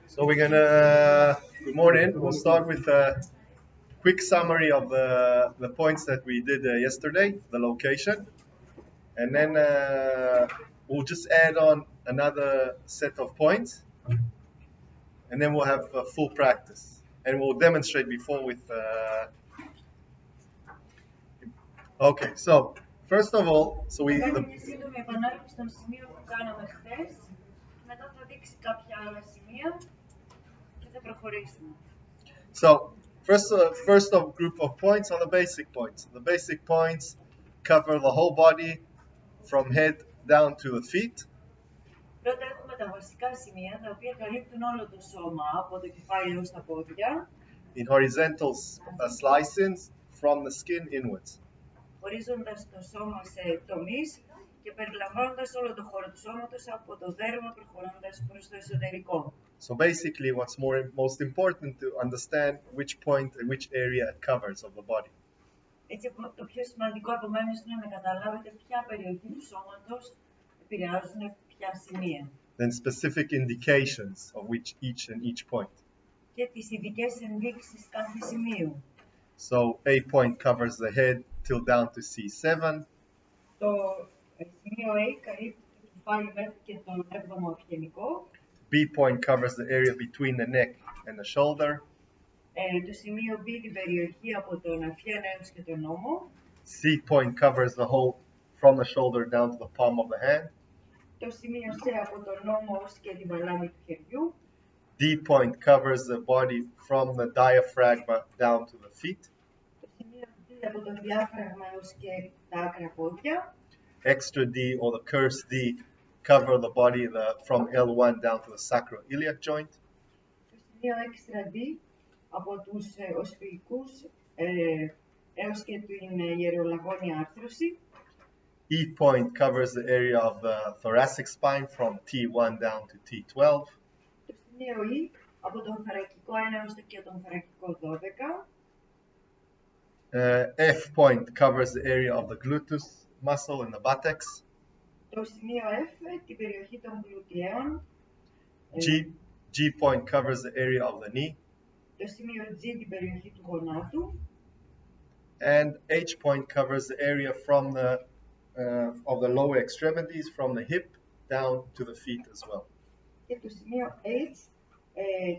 So we're gonna, good morning. We'll start with a quick summary of the points that we did yesterday, the location. And then we'll just add on another set of points. And then we'll have a full practice. And we'll demonstrate before with... Okay, so first of all, so we... So first of group of points are the basic points. The basic points cover the whole body from head down to the feet. Πρώτα έχουμε τα βασικά σημεία, τα οποία καλύπτουν όλο το σώμα, από το κεφάλι έως τα πόδια. In horizontal slicings from the skin inwards. Χωρίζοντας το σώμα σε τομείς και περιλαμβάνοντας όλο το χώρο του σώματος από το δέρμα προχωρώντας προς το εσωτερικό. So basically what's most important to understand which point and which area it covers of the body. Έτσι, το πιο σημαντικό επομένως είναι να καταλάβετε ποια περιοχή του σώματος επηρεάζουν ποια σημεία. Then specific indications of which each point. Και τις ειδικές ενδείξεις κάθε σημείου. So A point covers the head till down to C7. Το σημείο A καλύπτει το κεφάλι μέχρι και τον 7ο αυγενικό. B point covers the area between the neck and the shoulder. Το σημείο B την περιοχή από τον αφιένα έως και τον ώμο. C point covers the whole from the shoulder down to the palm of the hand. Το σημείο C από τον ώμο ως και την παλάμη του χεριού. D point covers the body from the diaphragm down to the feet. Το σημείο D από το διάφραγμα έως και τα άκρα πόδια. Extra D or the curved D cover the body from L1 down to the sacroiliac joint. Το σημείο extra D από τους οσφυϊκούς έως και την ιερολαγόνια άρθρωση. E point covers the area of the thoracic spine from T1 down to T12. Το σημείο E από τον θωρακικό 1 έως και τον θωρακικό 12. F point covers the area of the gluteus muscle in the buttocks. Το σημείο F την περιοχή των γλουτιαίων. G point covers the area of the knee. Το σημείο G την περιοχή του γονάτου. And H point covers the area from of the lower extremities from the hip down to the feet as well. Και το σημείο H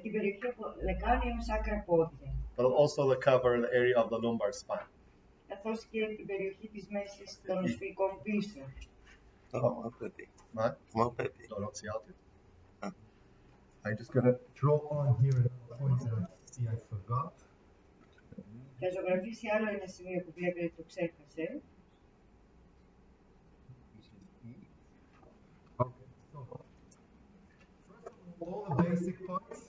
την περιοχή από λεκάνη έως άκρα πόδια. But also the cover the area of the lumbar spine. Καθώς και την περιοχή της μέσης των οσφυϊκών πίσω. What? No, don't see out it. I'm just gonna draw on here another point that I see I forgot. Θα ζωγραφίσει άλλο ένα σημείο που βλέπετε το ξέχασε. Okay, so first of all the basic points.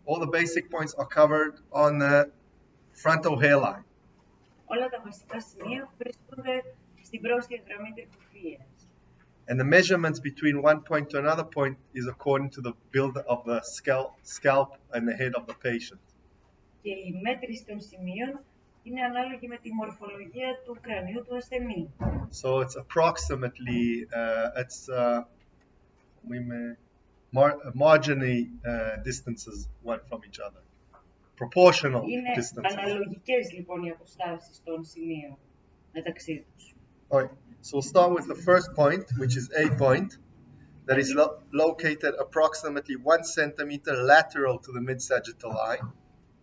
All the basic points are covered on the frontal hairline. Όλα τα βασικά σημεία βρίσκονται στην πρόστια γραμμή τριχοφυΐας. And the measurements between one point to another point is according to the build of the scalp and the head of the patient. Και η μέτρηση των σημείων είναι ανάλογη με τη μορφολογία του κρανίου του ασθενή. So it's approximately marginally distances one from each other. Proportional distances. Είναι αναλογικές λοιπόν οι αποστάσεις των σημείων μεταξύ τους. Alright, so we'll start with the first point, which is A point, that is located approximately 1 centimeter lateral to the mid-sagittal line.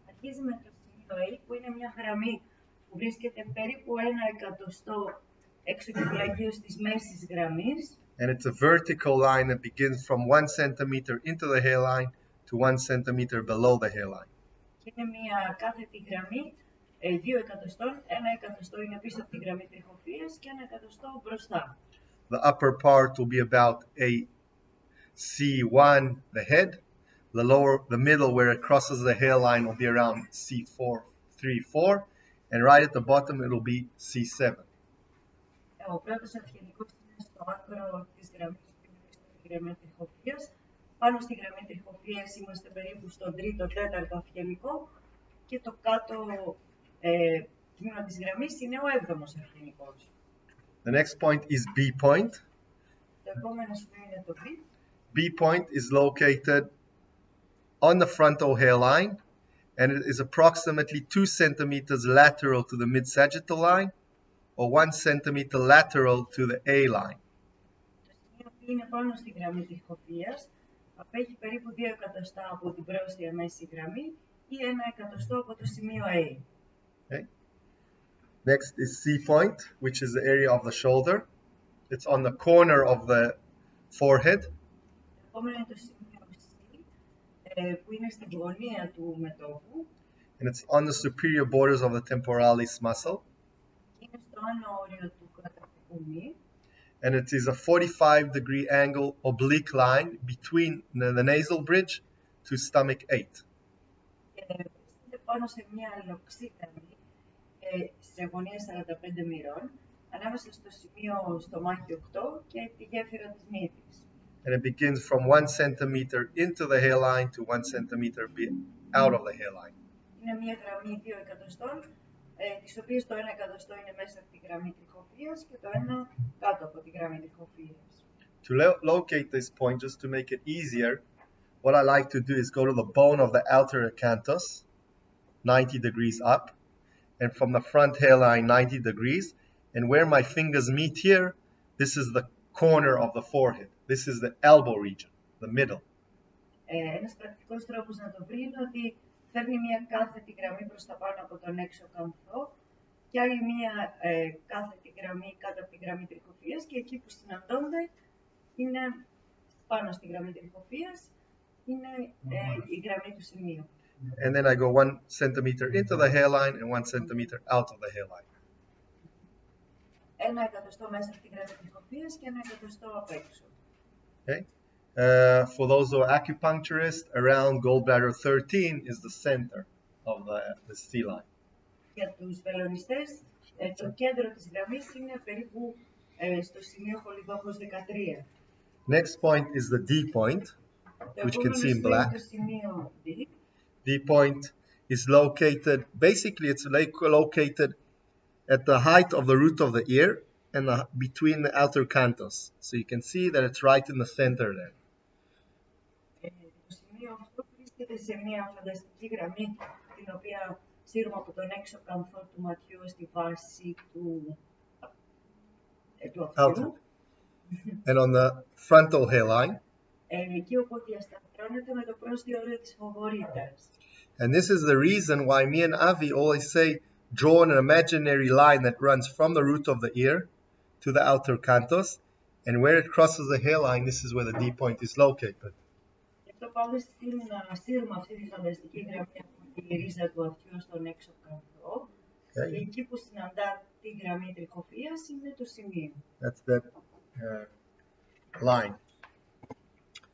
Αρχίζει με το σημείο A, που είναι μια γραμμή που βρίσκεται περίπου 1 εκατοστό έξω του πλαγίους της μέσης γραμμής. And it's a vertical line that begins from 1 centimeter into the hairline to 1 centimeter below the hairline. Και είναι μια κάθετη γραμμή 2 εκατοστών, 1 εκατοστό είναι πίσω από τη γραμμή τριχοφυΐας και 1 εκατοστό μπροστά. The upper part will be about a C1, the head. The middle where it crosses the hairline will be around C4, 3, 4. And right at the bottom it will be C7. Ο πρώτος αυγενικός είναι στο άκρο της γραμμής που είναι πίσω από τη γραμμή τριχοφυΐας. Πάνω στη γραμμή τριχοφυΐας είμαστε περίπου στον 3ο-4ο αυγενικό και το κάτω τμήμα της γραμμής είναι ο 7ος αυγενικός. The next point is B point. Το επόμενο σημείο είναι το B. B point is located on the frontal hairline, and it is approximately 2 centimeters lateral to the mid-sagittal line, or 1 centimeter lateral to the A line. Το σημείο B είναι πάνω στη γραμμή τριχοφυΐας, απέχει περίπου 2 εκατοστά από την πρόσθετη μέση γραμμή ή 1 εκατοστό από το σημείο A. Okay. Next is C point, which is the area of the shoulder. It's on the corner of the forehead. Το επόμενο είναι το σημείο C, που είναι στην γωνία του μετώπου. And it's on the superior borders of the temporalis muscle. Είναι στο άνω όριο του καταπικού μη. And it is a 45-degree angle oblique line between the nasal bridge to stomach 8. Και βρίσκεται πάνω σε μια λοξή γραμμή, σε γωνία 45 μοιρών, ανάμεσα στο σημείο στομάχι 8 και τη γέφυρα της μύτης. And it begins from 1 centimeter into the hairline to 1 centimeter out of the hairline. Είναι μια γραμμή 2 εκατοστών, τις οποίες το 1 εκατοστό είναι μέσα από τη γραμμή τριχοφυΐας και το 1 κάτω από τη γραμμή τριχοφυΐας. To locate this point, just to make it easier, what I like to do is go to the bone of the outer acanthus, 90 degrees up, and from the front hairline 90 degrees, and where my fingers meet here, this is the corner of the forehead. This is the elbow region, the middle. Ένας πρακτικός τρόπος να το βρει είναι ότι φέρνει μια κάθετη γραμμή προς τα πάνω από τον έξω καμφθό και άλλη μια κάθετη γραμμή κάτω από τη γραμμή τριχοφυΐας και εκεί που συναντώνται είναι πάνω στη γραμμή τριχοφυΐας είναι η γραμμή του σημείου. And then I go 1 centimeter into the hairline and 1 centimeter out of the hairline. 1 εκατοστό μέσα στη γραμμή τριχοφυΐας και 1 εκατοστό απ' έξω. Okay. For those who are acupuncturists, around gallbladder 13 is the center of the C line. Για τους βελονιστές, το κέντρο της γραμμής είναι περίπου στο σημείο χολιδόχος 13. Next point is the D point, which you can see in black. Το σημείο D. D point is located, basically it's located at the height of the root of the ear and between the outer canthus. So you can see that it's right in the center there. Το σημείο αυτό βρίσκεται σε μια φανταστική γραμμή την οποία σύρουμε από τον έξω καμφθό του ματιού στη βάση του αυτού. And on the frontal hairline. Εκεί όπου διασταυρώνεται με το πρόσθετο όριο της φοβορίτας. And this is the reason why me and Avi always say draw an imaginary line that runs from the root of the ear to the outer canthus, and where it crosses the hairline, this is where the D point is located. Γι' αυτό πάμε να στείλουμε αυτή τη φανταστική γραμμή από τη ρίζα του αυτιού στον έξω καμφθό. Και εκεί που συναντά τη γραμμή τριχοφυΐας είναι το σημείο. That's that line.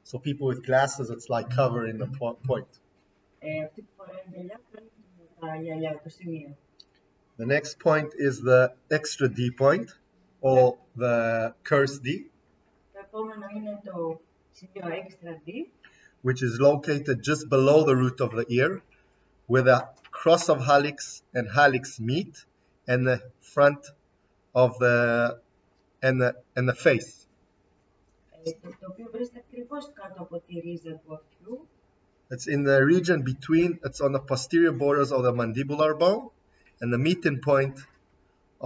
So people with glasses, it's like covering the point. Αυτή που φοράει γυαλιά καλύπτουν τα γυαλιά, το σημείο. The next point is the extra D point, or the curse D. Το επόμενο είναι το σημείο extra D, which is located just below the root of the ear, where the cross of hallux and hallux meet, and the front of and the face. Το οποίο βρίσκεται ακριβώς κάτω από τη ρίζα του αυτιού. It's in the region between, it's on the posterior borders of the mandibular bone and the meeting point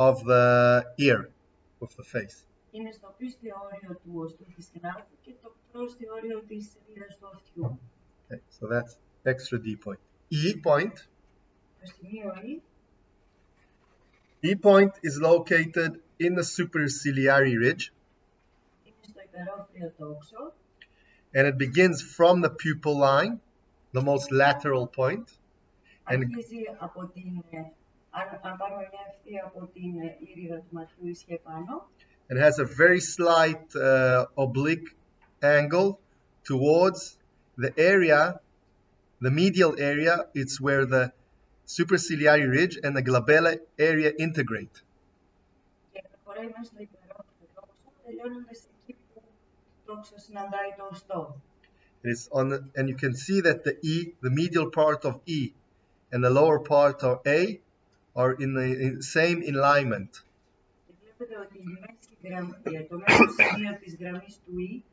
of the ear with the face. Είναι στο πίστιο όριο του οστού της γνάθου και το πρόστιο όριο της ρίζας του αυτιού. Okay, so that's extra D point. E point. Το σημείο E. E point is located in the superciliary ridge. Είναι στο υπερόφρυο τόξο. And it begins from the pupil line, the most lateral point. Αρχίζει από την, αν πάρουμε μια ευθεία από την ήριδα του ματιού ίσια επάνω. It has a very slight oblique angle towards the area, the medial area. It's where the superciliary ridge and the glabella area integrate. Και προχωράει μέσα στο υπερόφρυο τόξο, τελειώνοντας εκεί που το τόξο συναντάει το οστό. It's on the, and you can see that the medial part of E and the lower part of A are in the same alignment. Και βλέπετε ότι το μέσο σημείο της γραμμής του E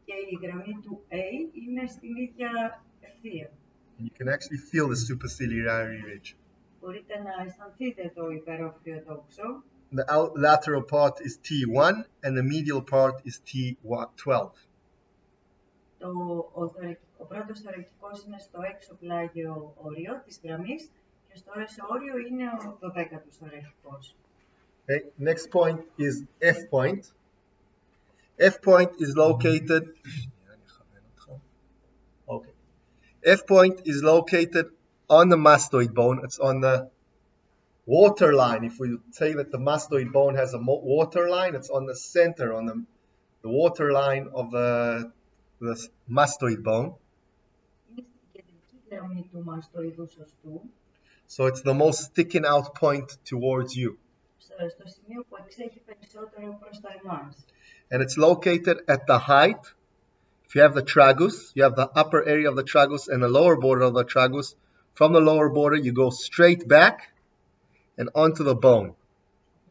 Και η γραμμή του A είναι στην ίδια ευθεία. And you can actually feel the superciliary ridge. Μπορείτε να αισθανθείτε το υπερόφυρο τόξο. The lateral part is T1 and the medial part is T12. Ο πρώτος θωρακικός είναι στο έξω πλάγιο όριο της γραμμής και στο έσω όριο είναι ο 12ος θωρακικός. Okay. Next point is F point. F point is located. Okay. F point is located on the mastoid bone. It's on the water line. If we say that the mastoid bone has a water line, it's on the center, on the water line of the mastoid bone. Είναι στην κεντρική γραμμή του μαστοειδούς οστού. So it's the most sticking out point towards you. Στο σημείο που εξέχει περισσότερο προς τα εμάς. And it's located at the height. If you have the tragus, you have the upper area of the tragus and the lower border of the tragus. From the lower border, you go straight back and onto the bone.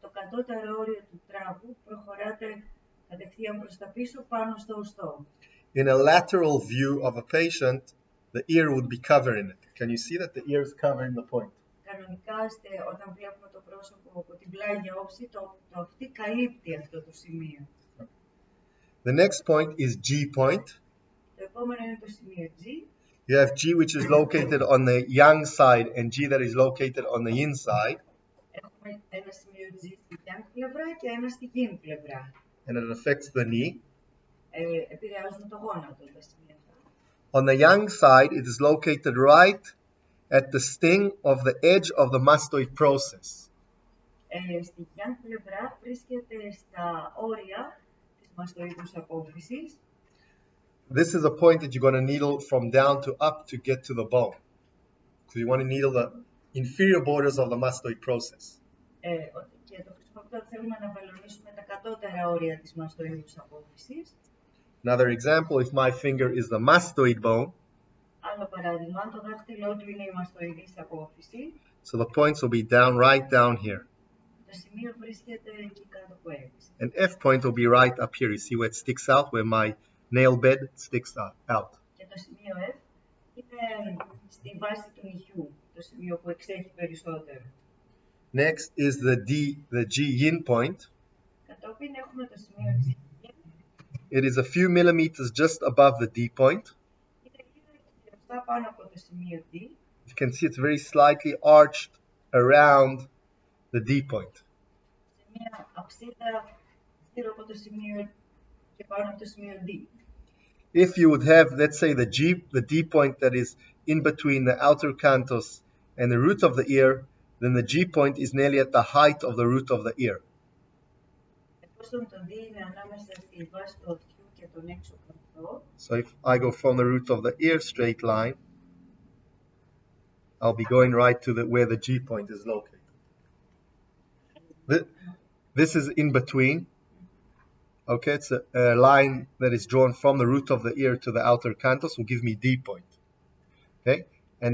Το κατώτερο όριο του τράγου προχωράτε κατευθείαν προς τα πίσω πάνω στο οστό. In a lateral view of a patient, the ear would be covering it. Can you see that the ear is covering the point? Κανονικά, όταν βλέπουμε το πρόσωπο από την πλάγια όψη, το αυτή καλύπτει αυτό το σημείο. The next point is G point. Το επόμενο είναι το σημείο G. You have G which is located on the yang side and G that is located on the yin side. Έχουμε ένα σημείο G στη yang πλευρά και ένα στη yin πλευρά. And it affects the knee. Επηρεάζουν το γόνατο τα σημεία αυτά. On the yang side, it is located right at the sting of the edge of the mastoid process. Στη yang πλευρά βρίσκεται στα όρια της μαστοειδούς απόφυσης. This is a point that you're going to needle from down to up to get to the bone. So you want to needle the inferior borders of the mastoid process. Και το χρησιμοποιώ θέλουμε να βαλονίσουμε τα κατώτερα όρια της μαστοειδούς απόφυσης. Another example, if my finger is the mastoid bone, Άλλο παράδειγμα, το δάχτυλό του είναι η μαστοειδής απόφυση. so the points will be down right down here. Το σημείο βρίσκεται εκεί κάτω που έδειξε. And F point will be right up here. You see where it sticks out, where my nail bed sticks out. Και το σημείο F είναι στη βάση του νυχιού, το σημείο που εξέχει περισσότερο. Next is the G yin point. Κατόπιν έχουμε το σημείο G. It is a few millimeters just above the D point. Είναι γύρω χιλιοστά πάνω από το σημείο D. You can see it's very slightly arched around the D point. Σε μια αψίδα γύρω από το σημείο και πάνω από το σημείο D. If you would have, let's say, the D point that is in between the outer canthus and the root of the ear, then the G point is nearly at the height of the root of the ear. Εφόσον το D είναι ανάμεσα στη βάση του οχιού και τον έξω κανθό, So if I go from the root of the ear straight line, I'll be going right to where the G point is located. This is in between. Okay, it's a line that is drawn from the root of the ear to the outer canthus will give me D point. Okay, and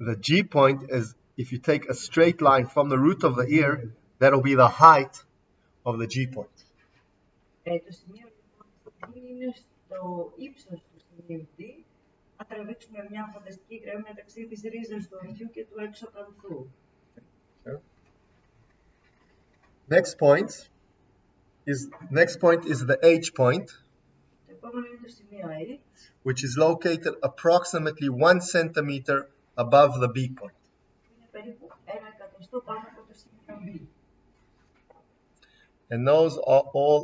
the G point is, if you take a straight line from the root of the ear, that'll be the height of the G point. Το σημείο λοιπόν είναι στο ύψος του σημείου D. Αν τραβήξουμε μια φανταστική γραμμή μεταξύ της ρίζας του οχιού και του έξω κανθού. Next point is the H point, Το επόμενο είναι το σημείο H, which is located approximately 1 centimeter above the B point. που είναι περίπου 1 εκατοστό πάνω από το σημείο B. And those are all